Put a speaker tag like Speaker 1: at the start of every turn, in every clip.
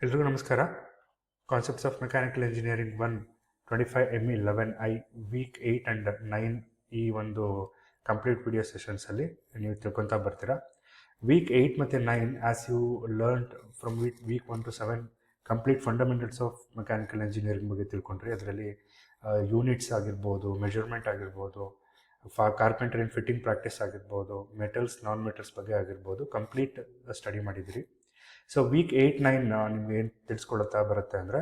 Speaker 1: ಎಲ್ರಿಗೂ ನಮಸ್ಕಾರ. Concepts of mechanical engineering 1 25 ME 11 I week 8 and 9 ಈ ಒಂದು ಕಂಪ್ಲೀಟ್ ವಿಡಿಯೋ ಸೆಷನ್ಸಲ್ಲಿ ನೀವು ತಿಳ್ಕೊತಾ ಬರ್ತೀರಾ. ವೀಕ್ 8 ಮತ್ತು 9 as you learned from week 1 to 7 complete fundamentals of mechanical engineering ಬಗ್ಗೆ ತಿಳ್ಕೊಂಡ್ರಿ. ಅದರಲ್ಲಿ ಯೂನಿಟ್ಸ್ ಆಗಿರ್ಬೋದು, ಮೆಜರ್ಮೆಂಟ್ ಆಗಿರ್ಬೋದು, ಕಾರ್ಪೆಂಟರ್ ಆ್ಯಂಡ್ ಫಿಟ್ಟಿಂಗ್ ಪ್ರಾಕ್ಟೀಸ್ ಆಗಿರ್ಬೋದು, ಮೆಟಲ್ಸ್ ನಾನ್ ಮೆಟಲ್ಸ್ ಬಗ್ಗೆ ಆಗಿರ್ಬೋದು, ಕಂಪ್ಲೀಟ್ ಸ್ಟಡಿ ಮಾಡಿದಿರಿ. ಸೊ ವೀಕ್ 8-9 ನಿಮ್ಗೆ ಏನು ತಿಳಿಸ್ಕೊಳ್ತಾ ಬರುತ್ತೆ ಅಂದರೆ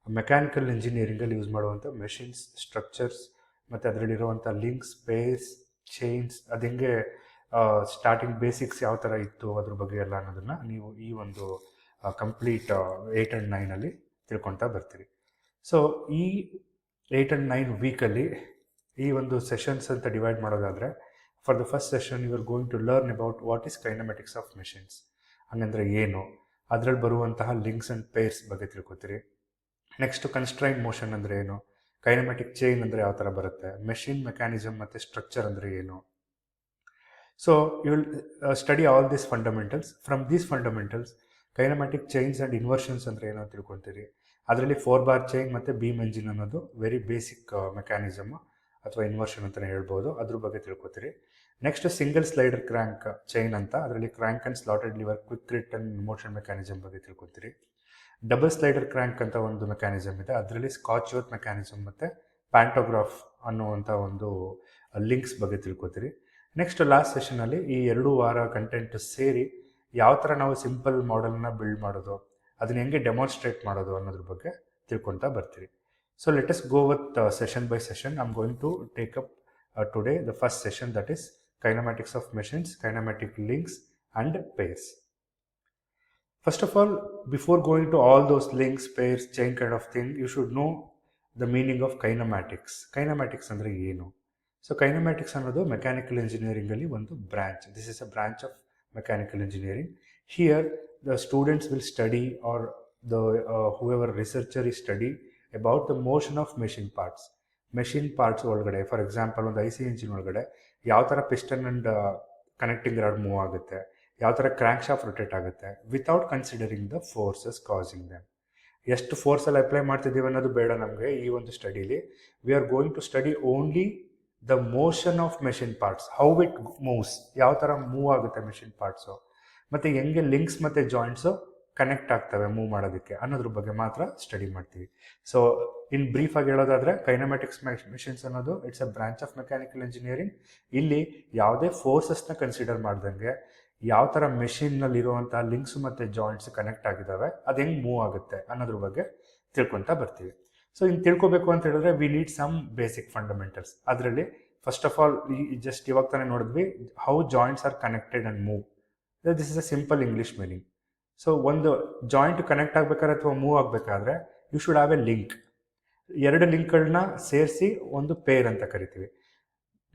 Speaker 1: ಮೆಕ್ಯಾನಿಕಲ್ ಇಂಜಿನಿಯರಿಂಗಲ್ಲಿ ಯೂಸ್ ಮಾಡುವಂಥ ಮೆಷಿನ್ಸ್, ಸ್ಟ್ರಕ್ಚರ್ಸ್ ಮತ್ತು ಅದರಲ್ಲಿರುವಂಥ ಲಿಂಕ್ಸ್, ಪೇರ್ಸ್, ಚೈನ್ಸ್, ಅದು ಹೆಂಗೆ ಸ್ಟಾರ್ಟಿಂಗ್ ಬೇಸಿಕ್ಸ್ ಯಾವ ಥರ ಇತ್ತು ಅದ್ರ ಬಗ್ಗೆ ಎಲ್ಲ ಅನ್ನೋದನ್ನು ನೀವು ಈ ಒಂದು ಕಂಪ್ಲೀಟ್ 8 ಆ್ಯಂಡ್ 9 ತಿಳ್ಕೊತಾ ಬರ್ತೀರಿ. ಸೊ ಈ 8 ಆ್ಯಂಡ್ 9 ವೀಕಲ್ಲಿ ಈ ಒಂದು ಸೆಷನ್ಸ್ ಅಂತ ಡಿವೈಡ್ ಮಾಡೋದಾದರೆ, for the first session you are going to learn about what is kinematics of machines, ಹಂಗಂದರೆ ಏನು, ಅದರಲ್ಲಿ ಬರುವಂತಹ ಲಿಂಕ್ಸ್ ಆ್ಯಂಡ್ ಪೇರ್ಸ್ ಬಗ್ಗೆ ತಿಳ್ಕೊತೀರಿ. ನೆಕ್ಸ್ಟು ಕನ್ಸ್ಟ್ರೈನ್ ಮೋಷನ್ ಅಂದರೆ ಏನು, ಕೈನಮೆಟಿಕ್ ಚೈನ್ ಅಂದರೆ ಯಾವ ಥರ ಬರುತ್ತೆ, ಮೆಷಿನ್ ಮೆಕ್ಯಾನಿಸಮ್ ಮತ್ತು ಸ್ಟ್ರಕ್ಚರ್ ಅಂದರೆ ಏನು. So you will study all these fundamentals. From these fundamentals kinematic chains and inversions ಅಂದರೆ ಏನೋ ತಿಳ್ಕೊತೀರಿ. ಅದರಲ್ಲಿ 4 ಬಾರ್ ಚೈನ್ ಮತ್ತು ಬೀಮ್ ಎಂಜಿನ್ ಅನ್ನೋದು ವೆರಿ ಬೇಸಿಕ್ ಮೆಕ್ಯಾನಿಸಮ್ ಅಥವಾ ಇನ್ವರ್ಷನ್ ಅಂತಲೇ ಹೇಳ್ಬೋದು, ಅದ್ರ ಬಗ್ಗೆ ತಿಳ್ಕೊತೀರಿ. Next single slider crank chain ಅಂತ, ಅದರಲ್ಲಿ crank and slotted lever quick return motion mechanism ಬಗ್ಗೆ ತಿಳ್ಕೊತೀರಿ. ಡಬಲ್ ಸ್ಲೈಡರ್ ಕ್ರ್ಯಾಂಕ್ ಅಂತ ಒಂದು ಮೆಕ್ಯಾನಿಸಮ್ ಇದೆ, ಅದರಲ್ಲಿ ಸ್ಕಾಚ್ ವರ್ತ್ ಮೆಕ್ಯಾನಿಸಮ್ ಮತ್ತು ಪ್ಯಾಂಟೋಗ್ರಾಫ್ ಅನ್ನುವಂಥ ಒಂದು ಲಿಂಕ್ಸ್ ಬಗ್ಗೆ ತಿಳ್ಕೊತೀರಿ. ನೆಕ್ಸ್ಟ್ ಲಾಸ್ಟ್ ಸೆಷನಲ್ಲಿ ಈ 2 ವಾರ ಕಂಟೆಂಟ್ ಸೇರಿ ಯಾವ ಥರ ನಾವು ಸಿಂಪಲ್ ಮಾಡೆಲ್ನ ಬಿಲ್ಡ್ ಮಾಡೋದು, ಅದನ್ನ ಹೆಂಗೆ ಡೆಮಾನ್ಸ್ಟ್ರೇಟ್ ಮಾಡೋದು ಅನ್ನೋದ್ರ ಬಗ್ಗೆ ತಿಳ್ಕೊತಾ ಬರ್ತೀರಿ. So let us go with session by session. I am going to take up today the first session, that is kinematics of machines, kinematic links and pairs. First of all, before going to all those links, pairs, chain kind of thing, you should know the meaning of kinematics. Kinematics andre enu. So kinematics ಅನ್ನೋದು mechanical engineering ಅಲ್ಲಿ ಒಂದು branch. This is a branch of mechanical engineering. Here the students will study, or the whoever researcher is study about the motion of machine parts. Machine parts ಒಳಗಡೆ, for example ಒಂದು IC engine ಒಳಗಡೆ ಯಾವ ಥರ piston and connecting rod move ಆಗುತ್ತೆ, ಯಾವ ಥರ crank shaft rotate ಆಗುತ್ತೆ, without considering the forces causing them. ಎಷ್ಟು ಫೋರ್ಸಲ್ಲಿ ಅಪ್ಲೈ ಮಾಡ್ತಿದ್ದೀವಿ ಅನ್ನೋದು ಬೇಡ ನಮಗೆ ಈ ಒಂದು ಸ್ಟಡೀಲಿ. We are going to study only the motion of machine parts, how it moves, ಯಾವ ಥರ ಮೂವ್ ಆಗುತ್ತೆ ಮೆಷಿನ್ ಪಾರ್ಟ್ಸು, ಮತ್ತು ಹೆಂಗೆ ಲಿಂಕ್ಸ್ ಮತ್ತು ಜಾಯಿಂಟ್ಸು ಕನೆಕ್ಟ್ ಆಗ್ತವೆ ಮೂವ್ ಮಾಡೋದಕ್ಕೆ ಅನ್ನೋದ್ರ ಬಗ್ಗೆ ಮಾತ್ರ ಸ್ಟಡಿ ಮಾಡ್ತೀವಿ. ಸೊ ಇನ್ ಬ್ರೀಫ್ ಆಗಿ ಹೇಳೋದಾದರೆ, ಕೈನಮೆಟಿಕ್ಸ್ ಮೆಷಿನ್ಸ್ ಅನ್ನೋದು it's a branch of mechanical engineering. ಇಲ್ಲಿ ಯಾವುದೇ ಫೋರ್ಸಸ್ನ ಕನ್ಸಿಡರ್ ಮಾಡ್ದಂಗೆ ಯಾವ ಥರ ಮೆಷಿನ್ನಲ್ಲಿ ಇರುವಂತಹ ಲಿಂಕ್ಸ್ ಮತ್ತು ಜಾಯಿಂಟ್ಸ್ ಕನೆಕ್ಟ್ ಆಗಿದ್ದಾವೆ, ಅದು ಹೆಂಗೆ ಮೂವ್ ಆಗುತ್ತೆ ಅನ್ನೋದ್ರ ಬಗ್ಗೆ ತಿಳ್ಕೊತಾ ಬರ್ತೀವಿ. ಸೊ ಇನ್ನು ತಿಳ್ಕೊಬೇಕು ಅಂತ ಹೇಳಿದ್ರೆ we need some basic fundamentals. ಅದರಲ್ಲಿ ಫಸ್ಟ್ ಆಫ್ ಆಲ್ ಜಸ್ಟ್ ಇವಾಗ ತಾನೇ ನೋಡಿದ್ವಿ, how joints are connected and move. This is a simple English meaning. So ಒಂದು ಜಾಯಿಂಟ್ ಕನೆಕ್ಟ್ ಆಗಬೇಕಾದ್ರೆ ಅಥವಾ ಮೂವ್ ಆಗಬೇಕಾದ್ರೆ you should have a link. 2 ಲಿಂಕ್ಗಳನ್ನ ಸೇರಿಸಿ ಒಂದು ಪೇರ್ ಅಂತ ಕರಿತೀವಿ.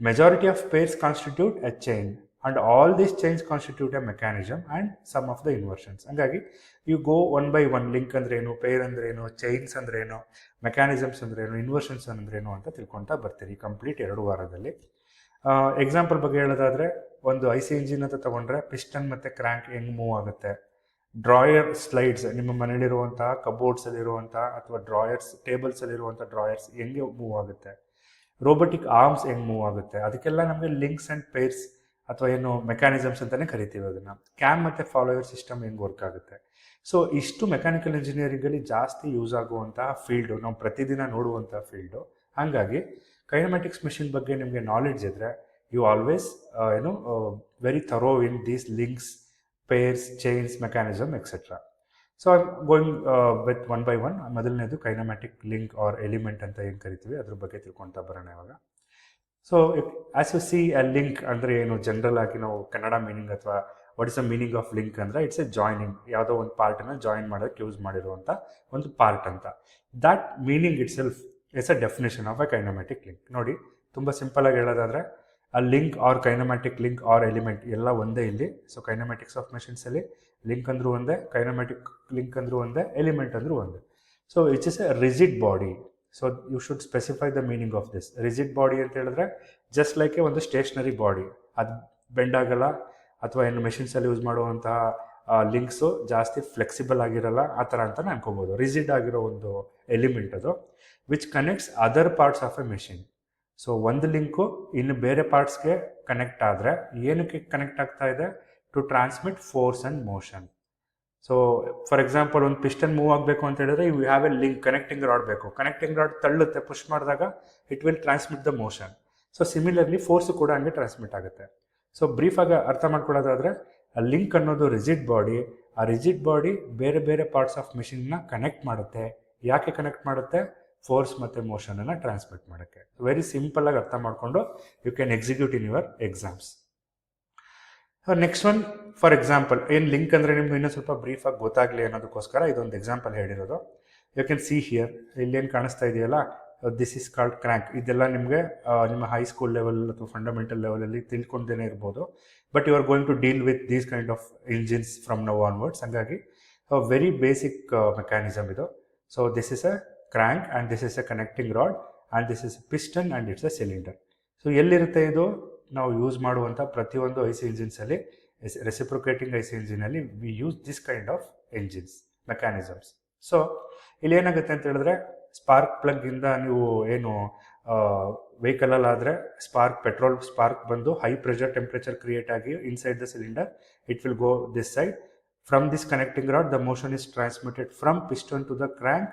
Speaker 1: Majority of pairs constitute a chain and all these chains constitute a mechanism and some of the inversions. ಹಂಗಾಗಿ ಯು ಗೋ 1 by 1 ಲಿಂಕ್ ಅಂದ್ರೆ ಏನು, ಪೇರ್ ಅಂದ್ರೆ ಏನು, ಚೈನ್ಸ್ ಅಂದ್ರೆ ಏನು, ಮೆಕ್ಯಾನಿಸಮ್ಸ್ ಅಂದ್ರೆ ಏನು, ಇನ್ವರ್ಷನ್ಸ್ ಅಂದ್ರೆ ಏನು ಅಂತ ತಿಳ್ಕೊತಾ ಬರ್ತೀರಿ ಕಂಪ್ಲೀಟ್ 2 ವಾರದಲ್ಲಿ. ಎಕ್ಸಾಂಪಲ್ ಬಗ್ಗೆ ಹೇಳೋದಾದ್ರೆ, ಒಂದು IC ಇಂಜಿನ್ ಅಂತ ತಗೊಂಡ್ರೆ ಪಿಸ್ಟನ್ ಮತ್ತು ಕ್ರ್ಯಾಂಕ್ ಹೆಂಗೆ ಮೂವ್ ಆಗುತ್ತೆ, ಡ್ರಾಯರ್ ಸ್ಲೈಡ್ಸ್, ನಿಮ್ಮ ಮನೇಲಿರುವಂತಹ ಕಬೋರ್ಡ್ಸಲ್ಲಿರುವಂತಹ ಅಥವಾ ಡ್ರಾಯರ್ಸ್, ಟೇಬಲ್ಸಲ್ಲಿರುವಂಥ ಡ್ರಾಯರ್ಸ್ ಹೆಂಗೆ ಮೂವ್ ಆಗುತ್ತೆ, ರೋಬೋಟಿಕ್ ಆರ್ಮ್ಸ್ ಹೆಂಗೆ ಮೂವ್ ಆಗುತ್ತೆ, ಅದಕ್ಕೆಲ್ಲ ನಮಗೆ ಲಿಂಕ್ಸ್ ಆ್ಯಂಡ್ ಪೇರ್ಸ್ ಅಥವಾ ಏನು ಮೆಕ್ಯಾನಿಸಮ್ಸ್ ಅಂತಲೇ ಕರಿತೀವಿ ಅದನ್ನು. ಕ್ಯಾಮ್ ಮತ್ತು ಫಾಲೋಯರ್ ಸಿಸ್ಟಮ್ ಹೆಂಗೆ ವರ್ಕ್ ಆಗುತ್ತೆ. ಸೊ ಇಷ್ಟು ಮೆಕ್ಯಾನಿಕಲ್ ಇಂಜಿನಿಯರಿಂಗಲ್ಲಿ ಜಾಸ್ತಿ ಯೂಸ್ ಆಗುವಂತಹ ಫೀಲ್ಡು, ನಾವು ಪ್ರತಿದಿನ ನೋಡುವಂಥ ಫೀಲ್ಡು. ಹಾಗಾಗಿ ಕೈನಮೆಟಿಕ್ಸ್ ಮೆಷಿನ್ ಬಗ್ಗೆ ನಿಮಗೆ ನಾಲೆಡ್ಜ್ ಇದ್ದರೆ you always very thorough in these links, pairs, chains, mechanism etcetera. So I am going with 1 by 1. ಮೊದಲನೇದು ಕೈನಮ್ಯಾಟಿಕ್ ಲಿಂಕ್ ಆರ್ ಎಲಿಮೆಂಟ್ ಅಂತ ಏನು ಕರಿತೀವಿ ಅದ್ರ ಬಗ್ಗೆ ತಿಳ್ಕೊತಾ ಬರೋಣ ಇವಾಗ. So as you C a link ಅಂದರೆ ಏನು, ಜನರಲ್ ಆಗಿ ನಾವು ಕನ್ನಡ ಮೀನಿಂಗ್ ಅಥವಾ what is the meaning of link ಅಂದರೆ ಇಟ್ಸ್ ಎ ಜಾಯ್ನಿಂಗ್, ಯಾವುದೋ ಒಂದು ಪಾರ್ಟನ್ನು ಜಾಯಿನ್ ಮಾಡೋಕ್ಕೆ ಯೂಸ್ ಮಾಡಿರುವಂಥ ಒಂದು ಪಾರ್ಟ್ ಅಂತ. That meaning itself is a definition of a kinematic link. ನೋಡಿ, ತುಂಬ ಸಿಂಪಲ್ ಆಗಿ ಹೇಳೋದಾದರೆ ಆ link or kinematic link or element ಎಲ್ಲ ಒಂದೇ ಇಲ್ಲಿ. ಸೊ ಕೈನಮ್ಯಾಟಿಕ್ಸ್ ಆಫ್ ಮೆಷಿನ್ಸಲ್ಲಿ ಲಿಂಕ್ ಅಂದ್ರೂ ಒಂದೇ, ಕೈನಮ್ಯಾಟಿಕ್ ಲಿಂಕ್ ಅಂದ್ರೂ ಒಂದೇ, ಎಲಿಮೆಂಟ್ ಅಂದ್ರೂ ಒಂದೇ. So it's is a rigid body. So you should specify the meaning of this. Rigid body ಅಂತ ಹೇಳಿದ್ರೆ ಜಸ್ಟ್ ಲೈಕ್ ಒಂದು ಸ್ಟೇಷನರಿ ಬಾಡಿ, ಅದು ಬೆಂಡ್ ಆಗಲ್ಲ, ಅಥವಾ ಏನು ಮೆಷಿನ್ಸಲ್ಲಿ ಯೂಸ್ ಮಾಡುವಂತಹ ಲಿಂಕ್ಸು ಜಾಸ್ತಿ ಫ್ಲೆಕ್ಸಿಬಲ್ ಆಗಿರಲ್ಲ ಆ ಥರ ಅಂತ ಅನ್ಕೋಬೋದು. ರಿಜಿಡ್ ಆಗಿರೋ ಒಂದು ಎಲಿಮೆಂಟ್ ಅದು which connects other parts of a machine. So ಒಂದು ಲಿಂಕು ಇನ್ನು ಬೇರೆ ಪಾರ್ಟ್ಸ್ಗೆ ಕನೆಕ್ಟ್ ಆದರೆ ಏನಕ್ಕೆ ಕನೆಕ್ಟ್ ಆಗ್ತಾ ಇದೆ? To transmit force and motion. So for example ಒಂದು ಪಿಸ್ಟನ್ ಮೂವ್ ಆಗಬೇಕು ಅಂತ ಹೇಳಿದ್ರೆ you have a link, connecting rod ಬೇಕು. ಕನೆಕ್ಟಿಂಗ್ ರಾಡ್ ತಳ್ಳುತ್ತೆ, ಪುಷ್ ಮಾಡಿದಾಗ it will transmit the motion. So similarly force ಕೂಡ ಹಂಗೆ ಟ್ರಾನ್ಸ್ಮಿಟ್ ಆಗುತ್ತೆ. ಸೊ ಬ್ರೀಫಾಗಿ ಅರ್ಥ ಮಾಡ್ಕೊಳ್ಳೋದಾದರೆ ಆ ಲಿಂಕ್ ಅನ್ನೋದು ರಿಜಿಡ್ ಬಾಡಿ. ಆ ರಿಜಿಡ್ ಬಾಡಿ ಬೇರೆ ಬೇರೆ ಪಾರ್ಟ್ಸ್ ಆಫ್ ಮಿಷಿನ್ನ ಕನೆಕ್ಟ್ ಮಾಡುತ್ತೆ. ಯಾಕೆ ಕನೆಕ್ಟ್ ಮಾಡುತ್ತೆ? ಫೋರ್ಸ್ ಮತ್ತು ಮೋಷನನ್ನು ಟ್ರಾನ್ಸ್ಮಿಟ್ ಮಾಡೋಕ್ಕೆ. ವೆರಿ ಸಿಂಪಲಾಗಿ ಅರ್ಥ ಮಾಡಿಕೊಂಡು you can execute in your exams. Next one, for example ಏನು ಲಿಂಕ್ ಅಂದರೆ ನಿಮ್ಗೆ ಇನ್ನೂ ಸ್ವಲ್ಪ ಬ್ರೀಫಾಗಿ ಗೊತ್ತಾಗಲಿ ಅನ್ನೋದಕ್ಕೋಸ್ಕರ ಇದೊಂದು ಎಕ್ಸಾಂಪಲ್ ಹೇಳಿರೋದು. ಯು ಕ್ಯಾನ್ ಸಿ ಹಿಯರ್, ಇಲ್ಲೇನು ಕಾಣಿಸ್ತಾ ಇದೆಯಲ್ಲ, ದಿಸ್ ಇಸ್ ಕಾಲ್ಡ್ ಕ್ರ್ಯಾಂಕ್. ಇದೆಲ್ಲ ನಿಮಗೆ ನಿಮ್ಮ ಹೈಸ್ಕೂಲ್ ಲೆವೆಲ್ ಅಥವಾ ಫಂಡಮೆಂಟಲ್ ಲೆವೆಲಲ್ಲಿ ತಿಳ್ಕೊಂಡೇ ಇರ್ಬೋದು. But you are going to deal with these kind of engines from now onwards. ಹಾಗಾಗಿ ವೆರಿ ಬೇಸಿಕ್ ಮೆಕ್ಯಾನಿಸಮ್ ಇದು. So this is a crank and this is a connecting rod and this is piston and it's a cylinder. So ಎಲ್ಲಿರುತ್ತೆ ಇದು? ನಾವು use ಮಾಡುವಂಥ ಪ್ರತಿಯೊಂದು I C ಇಂಜಿನ್ಸಲ್ಲಿ, reciprocating I C ಇಂಜಿನಲ್ಲಿ we use this kind of engines mechanisms. So ಇಲ್ಲಿ ಏನಾಗುತ್ತೆ ಅಂತ ಹೇಳಿದ್ರೆ, ಸ್ಪಾರ್ಕ್ ಪ್ಲಗ್ಗಿಂದ ನೀವು ಏನು ವೆಹಿಕಲಲ್ಲಾದರೆ ಪೆಟ್ರೋಲ್ ಸ್ಪಾರ್ಕ್ ಬಂದು ಹೈ ಪ್ರೆಷರ್ ಟೆಂಪ್ರೇಚರ್ ಕ್ರಿಯೇಟ್ ಆಗಿ inside the cylinder it will go this side. From this connecting rod the motion is transmitted from piston to the crank.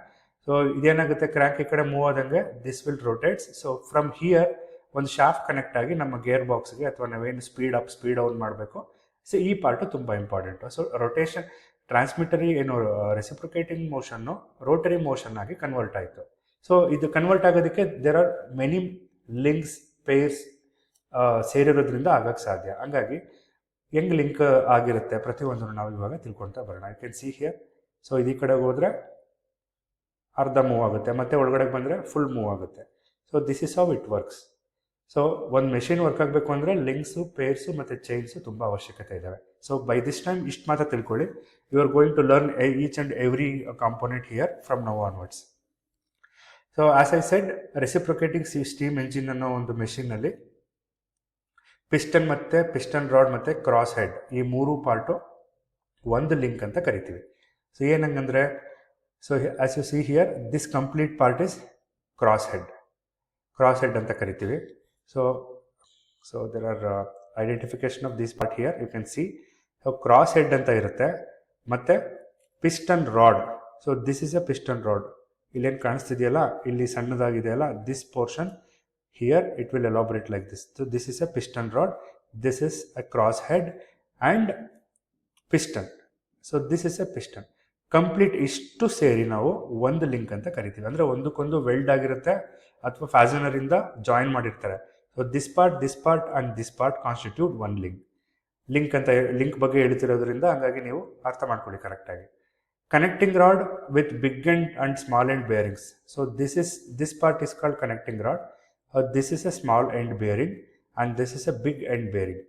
Speaker 1: So ಇದೇನಾಗುತ್ತೆ, ಕ್ರ್ಯಾಂಕ್ ಈ ಕಡೆ ಮೂವ್ ಆದಂಗೆ this will rotates. So from here ಒಂದು shaft connect ಆಗಿ ನಮ್ಮ gear ಬಾಕ್ಸ್ಗೆ ಅಥವಾ ನಾವೇನು ಸ್ಪೀಡ್ ಅಪ್ ಸ್ಪೀಡ್ ಡೌನ್ ಮಾಡಬೇಕು. ಸೊ ಈ ಪಾರ್ಟು ತುಂಬ ಇಂಪಾರ್ಟೆಂಟು. ಸೊ ರೊಟೇಷನ್ ಟ್ರಾನ್ಸ್ಮಿಟರಿ ಏನು ರೆಸಿಪ್ರೊಕೇಟಿಂಗ್ ಮೋಷನ್ನು ರೋಟರಿ ಮೋಷನ್ ಆಗಿ ಕನ್ವರ್ಟ್ ಆಯಿತು. ಸೊ ಇದು ಕನ್ವರ್ಟ್ ಆಗೋದಕ್ಕೆ there are many links pairs ಸೇರಿರೋದ್ರಿಂದ ಆಗಕ್ಕೆ ಸಾಧ್ಯ. ಹಂಗಾಗಿ ಹೆಂಗೆ ಲಿಂಕ್ ಆಗಿರುತ್ತೆ ಪ್ರತಿಯೊಂದನ್ನು ನಾವು ಇವಾಗ ತಿಳ್ಕೊಳ್ತಾ ಬರೋಣ. You can see here. So ಈ ಕಡೆಗೆ ಹೋದರೆ ಅರ್ಧ ಮೂವ್ ಆಗುತ್ತೆ, ಮತ್ತು ಒಳಗಡೆ ಬಂದರೆ ಫುಲ್ ಮೂವ್ ಆಗುತ್ತೆ. So this is how it works. So ಒಂದು ಮೆಷಿನ್ ವರ್ಕ್ ಆಗಬೇಕು ಅಂದರೆ ಲಿಂಕ್ಸು, ಪೇರ್ಸು ಮತ್ತು ಚೈನ್ಸು ತುಂಬ ಅವಶ್ಯಕತೆ ಇದ್ದಾವೆ. ಸೊ ಬೈ ದಿಸ್ ಟೈಮ್ ಇಷ್ಟು ಮಾತ್ರ ತಿಳ್ಕೊಳ್ಳಿ. You are going to learn each and every component here from now onwards. So as I said, reciprocating steam engine ಅನ್ನೋ ಒಂದು ಮೆಷಿನಲ್ಲಿ ಪಿಸ್ಟನ್ ಮತ್ತು ಪಿಸ್ಟನ್ ರಾಡ್ ಮತ್ತು ಕ್ರಾಸ್ ಹೆಡ್ ಈ ಮೂರು ಪಾರ್ಟು ಒಂದು ಲಿಂಕ್ ಅಂತ ಕರಿತೀವಿ. ಸೊ ಏನಂಗಂದರೆ, so as you see here, this complete part is cross head ಅಂತ ಕರಿತೀವಿ. So there are identification of this part here. You can see cross head ಅಂತ ಇರುತ್ತೆ, ಮತ್ತು piston rod. So this is a piston rod. ಇಲ್ಲೇನು ಕಾಣಿಸ್ತಿದೆಯಲ್ಲ, ಇಲ್ಲಿ ಸಣ್ಣದಾಗಿದೆಯಲ್ಲ, this portion here it will elaborate like this. So this is a piston rod, this is a cross head and piston. So this is a piston. Complete ಇಷ್ಟು ಸೇರಿ ನಾವು ಒಂದು link ಅಂತ ಕರಿತೀವಿ. ಅಂದರೆ ಒಂದಕ್ಕೊಂದು ವೆಲ್ಡ್ ಆಗಿರುತ್ತೆ ಅಥವಾ ಫ್ಯಾಸನರಿಂದ ಜಾಯಿನ್ ಮಾಡಿರ್ತಾರೆ. So this part and this part constitute one link ಅಂತ ಲಿಂಕ್ ಬಗ್ಗೆ ಹೇಳ್ತಿರೋದ್ರಿಂದ ಹಂಗಾಗಿ ನೀವು ಅರ್ಥ ಮಾಡ್ಕೊಳ್ಳಿ ಕರೆಕ್ಟಾಗಿ. Connecting rod with big end and small end bearings. So this part is called connecting rod, this is a small end bearing and this is a big end bearing.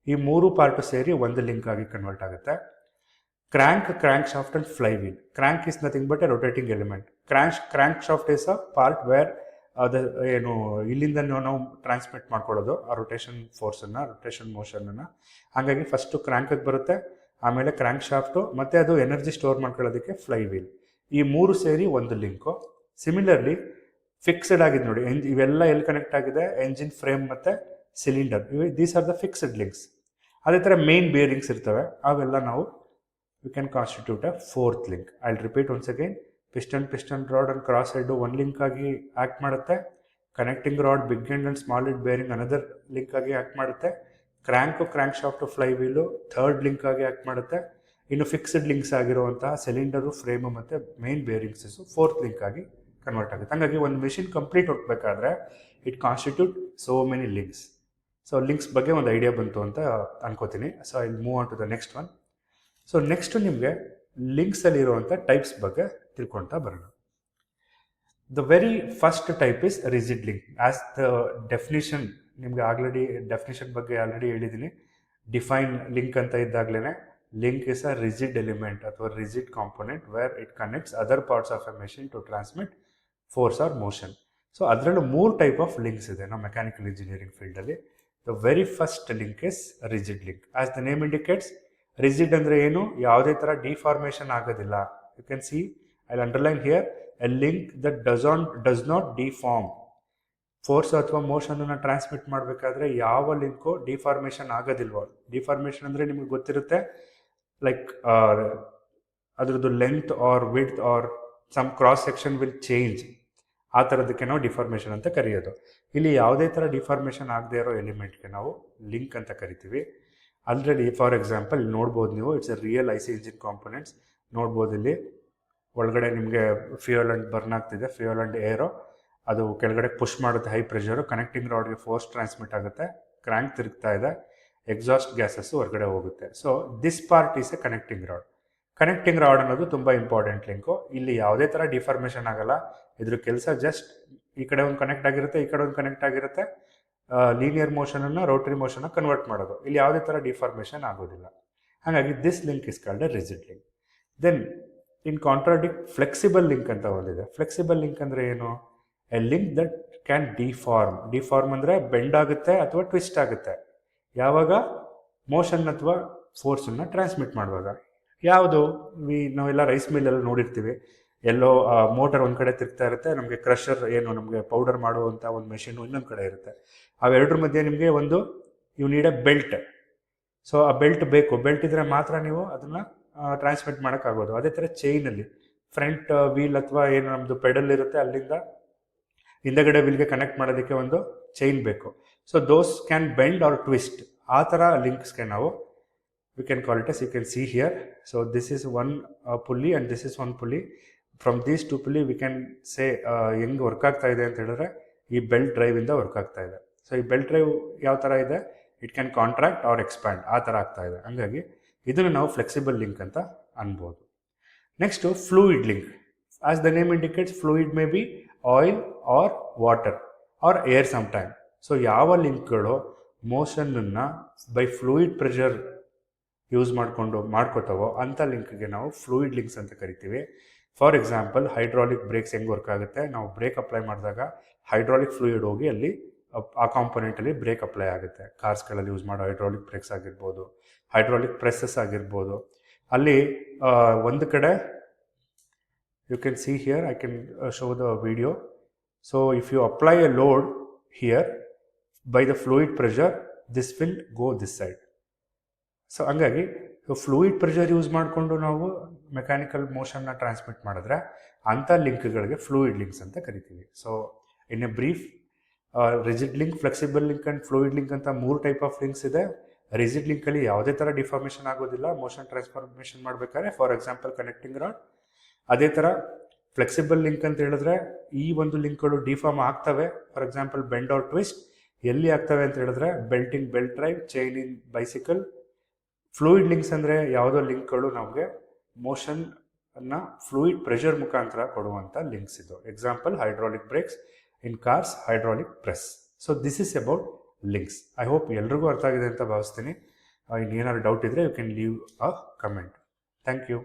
Speaker 1: ಈ ಮೂರು ಪಾರ್ಟು ಸೇರಿ ಒಂದು ಲಿಂಕ್ ಆಗಿ convert ಆಗುತ್ತೆ. Crank shaft and fly wheel. Crank is nothing but a rotating element. Crank shaft is a part where ಏನು ಇಲ್ಲಿಂದ ನಾವು transmit ಮಾಡ್ಕೊಳ್ಳೋದು ಆ ರೊಟೇಷನ್ ಫೋರ್ಸನ್ನು, ರೊಟೇಷನ್ ಮೋಷನನ್ನು. ಹಾಗಾಗಿ ಫಸ್ಟು ಕ್ರ್ಯಾಂಕಿಗೆ ಬರುತ್ತೆ, ಆಮೇಲೆ ಕ್ರ್ಯಾಂಕ್ ಶಾಫ್ಟು, ಮತ್ತು ಅದು ಎನರ್ಜಿ ಸ್ಟೋರ್ ಮಾಡ್ಕೊಳ್ಳೋದಕ್ಕೆ ಫ್ಲೈ ವೀಲ್. ಈ ಮೂರು ಸೇರಿ ಒಂದು ಲಿಂಕು. ಸಿಮಿಲರ್ಲಿ ಫಿಕ್ಸ್ಡ್ ಆಗಿದೆ ನೋಡಿ, ಇವೆಲ್ಲ ಎಲ್ಲಿ ಕನೆಕ್ಟ್ ಆಗಿದೆ? ಎಂಜಿನ್ ಫ್ರೇಮ್ ಮತ್ತು cylinder. These are the fixed links. ಅದೇ ಥರ ಮೇನ್ ಬೇರಿಂಗ್ಸ್ ಇರ್ತವೆ, ಅವೆಲ್ಲ ನಾವು we can constitute a fourth link. I'll repeat once again. Piston rod and cross head one link ಆಗಿ ಆಕ್ಟ್ ಮಾಡುತ್ತೆ. Connecting rod big end and small end bearing another link ಆಗಿ act ಮಾಡುತ್ತೆ. Crank shaft fly wheel third link ಆಗಿ act ಮಾಡುತ್ತೆ. ಇನ್ನು fixed links ಆಗಿರುವಂತಹ cylinder, frame ಮತ್ತು main bearings fourth link ಆಗಿ ಕನ್ವರ್ಟ್ ಆಗುತ್ತೆ. ಹಾಗಾಗಿ ಒಂದು ಮೆಷಿನ್ ಕಂಪ್ಲೀಟ್ ಹೋಗಬೇಕಾದ್ರೆ it constitute so many links. So links ಬಗ್ಗೆ ಒಂದು ಐಡಿಯಾ ಬಂತು ಅಂತ ಅನ್ಕೋತೀನಿ. So I move on to the next one. So next ನಿಮಗೆ ಲಿಂಕ್ಸಲ್ಲಿ ಇರುವಂಥ ಟೈಪ್ಸ್ ಬಗ್ಗೆ ತಿಳ್ಕೊಳ್ತಾ ಬರೋಣ. The very first type is rigid link. As the definition ನಿಮಗೆ ಡೆಫಿನಿಷನ್ ಬಗ್ಗೆ ಆಲ್ರೆಡಿ ಹೇಳಿದ್ದೀನಿ. ಡಿಫೈನ್ ಲಿಂಕ್ ಅಂತ ಇದ್ದಾಗಲೇ link is a rigid element ಅಥವಾ rigid component where it connects other parts of a machine to transmit force or motion. So ಅದರಲ್ಲೂ 3 type of links ಇದೆ ನಮ್ಮ mechanical engineering ಫೀಲ್ಡಲ್ಲಿ. The very first link is rigid link. As the name indicates, rigid ಅಂದರೆ ಏನು, ಯಾವುದೇ ಥರ deformation ಆಗೋದಿಲ್ಲ. You can see I underline here a link that does not deform. Force ಅಥವಾ ಮೋಷನನ್ನು ಟ್ರಾನ್ಸ್ಮಿಟ್ ಮಾಡಬೇಕಾದ್ರೆ ಯಾವ ಲಿಂಕು ಡಿಫಾರ್ಮೇಷನ್ ಆಗೋದಿಲ್ವೋ. ಡಿಫಾರ್ಮೇಷನ್ ಅಂದರೆ ನಿಮಗೆ ಗೊತ್ತಿರುತ್ತೆ, ಲೈಕ್ ಅದ್ರದ್ದು length or width or some cross section will change. ಆ ಥರದಕ್ಕೆ ನಾವು ಡಿಫಾರ್ಮೇಷನ್ ಅಂತ ಕರೆಯೋದು. ಇಲ್ಲಿ ಯಾವುದೇ ಥರ ಡಿಫಾರ್ಮೇಷನ್ ಆಗದೆ ಇರೋ ಎಲಿಮೆಂಟ್ಗೆ ನಾವು ಲಿಂಕ್ ಅಂತ ಕರಿತೀವಿ. ಆಲ್ರೆಡಿ ಫಾರ್ ಎಕ್ಸಾಂಪಲ್ ನೋಡ್ಬೋದು ನೀವು, it's a real I C engine components. ನೋಡ್ಬೋದು ಇಲ್ಲಿ ಒಳಗಡೆ ನಿಮಗೆ ಫ್ಯೂಯಲ್ ಅಂಡ್ ಬರ್ನ್ ಆಗ್ತಿದೆ, ಫ್ಯೂಯಲ್ ಅಂಡ್ ಏರೋ. ಅದು ಕೆಳಗಡೆ ಪುಷ್ ಮಾಡುತ್ತೆ ಹೈ ಪ್ರೆಷರು, ಕನೆಕ್ಟಿಂಗ್ ರಾಡ್ಗೆ ಫೋರ್ಸ್ ಟ್ರಾನ್ಸ್ಮಿಟ್ ಆಗುತ್ತೆ, ಕ್ರ್ಯಾಂಕ್ ತಿರುಗ್ತಾ ಇದೆ, ಎಕ್ಸಾಸ್ಟ್ ಗ್ಯಾಸಸ್ಸು ಹೊರಗಡೆ ಹೋಗುತ್ತೆ. So this part is a connecting rod. Connecting rod ಅನ್ನೋದು ತುಂಬ ಇಂಪಾರ್ಟೆಂಟ್ ಲಿಂಕು. ಇಲ್ಲಿ ಯಾವುದೇ ಥರ ಡಿಫಾರ್ಮೇಷನ್ ಆಗಲ್ಲ. ಇದ್ರ ಕೆಲಸ ಜಸ್ಟ್ ಈ ಕಡೆ ಒಂದು ಕನೆಕ್ಟ್ ಆಗಿರುತ್ತೆ, ಈ ಕಡೆ ಒಂದು ಕನೆಕ್ಟ್ ಆಗಿರುತ್ತೆ, ಲೀನಿಯರ್ ಮೋಷನನ್ನು ರೋಟರಿ ಮೋಷನ್ನ ಕನ್ವರ್ಟ್ ಮಾಡೋದು. ಇಲ್ಲಿ ಯಾವುದೇ ಥರ ಡಿಫಾರ್ಮೇಷನ್ ಆಗೋದಿಲ್ಲ. ಹಾಗಾಗಿ this link is called a rigid link. Then in contradict flexible link ಅಂತ ಒಂದಿದೆ. ಫ್ಲೆಕ್ಸಿಬಲ್ ಲಿಂಕ್ ಅಂದರೆ ಏನು, a link that can deform. Deform ಅಂದರೆ ಬೆಂಡ್ ಆಗುತ್ತೆ ಅಥವಾ ಟ್ವಿಸ್ಟ್ ಆಗುತ್ತೆ ಯಾವಾಗ ಮೋಷನ್ ಅಥವಾ ಫೋರ್ಸನ್ನು ಟ್ರಾನ್ಸ್ಮಿಟ್ ಮಾಡುವಾಗ. ಯಾವುದು ನಾವೆಲ್ಲ ರೈಸ್ ಮಿಲ್ಲಲ್ಲಿ ನೋಡಿರ್ತೀವಿ, ಎಲ್ಲೋ ಮೋಟರ್ ಒಂದು ಕಡೆ ತಿರ್ಗ್ತಾ ಇರುತ್ತೆ, ನಮಗೆ ಕ್ರಷರ್ ಏನು ನಮಗೆ ಪೌಡರ್ ಮಾಡುವಂಥ ಒಂದು ಮೆಷಿನು ಇನ್ನೊಂದು ಕಡೆ ಇರುತ್ತೆ. ಅವೆರಡರ ಮಧ್ಯೆ ನಿಮಗೆ ಒಂದು you need a belt. So ಆ ಬೆಲ್ಟ್ ಬೇಕು, ಬೆಲ್ಟ್ ಇದ್ದರೆ ಮಾತ್ರ ನೀವು ಅದನ್ನು ಟ್ರಾನ್ಸ್ಮಿಟ್ ಮಾಡೋಕ್ಕಾಗೋದು. ಅದೇ ಥರ ಚೈನಲ್ಲಿ ಫ್ರಂಟ್ ವೀಲ್ ಅಥವಾ ಏನು ನಮ್ಮದು ಪೆಡಲ್ ಇರುತ್ತೆ, ಅಲ್ಲಿಂದ ಹಿಂದಗಡೆ ವೀಲ್ಗೆ ಕನೆಕ್ಟ್ ಮಾಡೋದಕ್ಕೆ ಒಂದು ಚೈನ್ ಬೇಕು. So those can bend or twist. ಆ ಥರ ಲಿಂಕ್ಸ್ಗೆ ನಾವು we can call it as, you can see here. So this is one pulley and this is one pulley. From these two pulley we can say ಹೆಂಗೆ work ಆಗ್ತಾ ಇದೆ ಅಂತ ಹೇಳಿದ್ರೆ ಈ belt ಡ್ರೈವಿಂದ work ಆಗ್ತಾ ಇದೆ. ಸೊ ಈ ಬೆಲ್ಟ್ ಡ್ರೈವ್ ಯಾವ ಥರ ಇದೆ, it can contract or expand, ಆ ಥರ ಆಗ್ತಾ ಇದೆ. ಹಂಗಾಗಿ ಇದನ್ನು ನಾವು ಫ್ಲೆಕ್ಸಿಬಲ್ ಲಿಂಕ್ ಅಂತ ಅನ್ಬೋದು. Next fluid link. As the name indicates, fluid may be oil or water or air some time. So ಯಾವ ಲಿಂಕ್ಗಳು ಮೋಷನನ್ನು ಬೈ ಫ್ಲೂಯಿಡ್ ಪ್ರೆಷರ್ ಯೂಸ್ ಮಾಡ್ಕೋತಾವೋ ಅಂಥ ಲಿಂಕ್ಗೆ ನಾವು ಫ್ಲೂಯಿಡ್ ಲಿಂಕ್ಸ್ ಅಂತ ಕರಿತೀವಿ. ಫಾರ್ ಎಕ್ಸಾಂಪಲ್ ಹೈಡ್ರಾಲಿಕ್ ಬ್ರೇಕ್ಸ್ ಹೆಂಗೆ ವರ್ಕ್ ಆಗುತ್ತೆ, ನಾವು ಬ್ರೇಕ್ ಅಪ್ಲೈ ಮಾಡಿದಾಗ ಹೈಡ್ರಾಲಿಕ್ ಫ್ಲೂಯಿಡ್ ಹೋಗಿ ಅಲ್ಲಿ ಆ ಕಾಂಪೊನೆಂಟಲ್ಲಿ ಬ್ರೇಕ್ ಅಪ್ಲೈ ಆಗುತ್ತೆ. ಕಾರ್ಸ್ಗಳಲ್ಲಿ ಯೂಸ್ ಮಾಡೋ ಹೈಡ್ರಾಲಿಕ್ ಬ್ರೇಕ್ಸ್ ಆಗಿರ್ಬೋದು, ಹೈಡ್ರಾಲಿಕ್ ಪ್ರೆಸ್ಸಸ್ ಆಗಿರ್ಬೋದು. ಅಲ್ಲಿ ಒಂದು ಕಡೆ you can see here, I can show the video. So if you apply a load here by the fluid pressure, this will go this side. So ಹಂಗಾಗಿ fluid pressure use ಮಾಡಿಕೊಂಡು ನಾವು mechanical ಮೋಷನ್ನ transmit ಮಾಡಿದ್ರೆ ಅಂಥ ಲಿಂಕ್ಗಳಿಗೆ fluid links ಅಂತ ಕರಿತೀವಿ. So in a brief, rigid link, flexible link and fluid link ಅಂತ 3 type of links ಇದೆ. Rigid ಲಿಂಕಲ್ಲಿ ಯಾವುದೇ ಥರ ಡಿಫಾರ್ಮೇಷನ್ ಆಗೋದಿಲ್ಲ ಮೋಷನ್ ಟ್ರಾನ್ಸ್ಫಾರ್ಮೇಷನ್ ಮಾಡಬೇಕಾದ್ರೆ, ಫಾರ್ ಎಕ್ಸಾಂಪಲ್ ಕನೆಕ್ಟಿಂಗ್ ರಾಡ್. ಅದೇ ಥರ ಫ್ಲೆಕ್ಸಿಬಲ್ ಲಿಂಕ್ ಅಂತ ಹೇಳಿದ್ರೆ ಈ ಒಂದು ಲಿಂಕ್ಗಳು ಡಿಫಾರ್ಮ್ ಆಗ್ತವೆ, for example bend or twist. ಎಲ್ಲಿ ಆಗ್ತವೆ ಅಂತ ಹೇಳಿದ್ರೆ belt in belt drive, chain in bicycle. Fluid links ಅಂದರೆ ಯಾವುದೋ ಲಿಂಕ್ಗಳು ನಮಗೆ ಮೋಷನ್ ಅನ್ನ ಫ್ಲೂಯಿಡ್ ಪ್ರೆಷರ್ ಮುಖಾಂತರ ಕೊಡುವಂಥ ಲಿಂಕ್ಸ್ ಇದು. Example hydraulic brakes, in cars hydraulic press. So this is about links. I hope ಎಲ್ರಿಗೂ ಅರ್ಥ ಆಗಿದೆ ಅಂತ ಭಾವಿಸ್ತೀನಿ. ಇನ್ನೇನಾದ್ರು ಡೌಟ್ ಇದ್ದರೆ you can leave a comment. Thank you.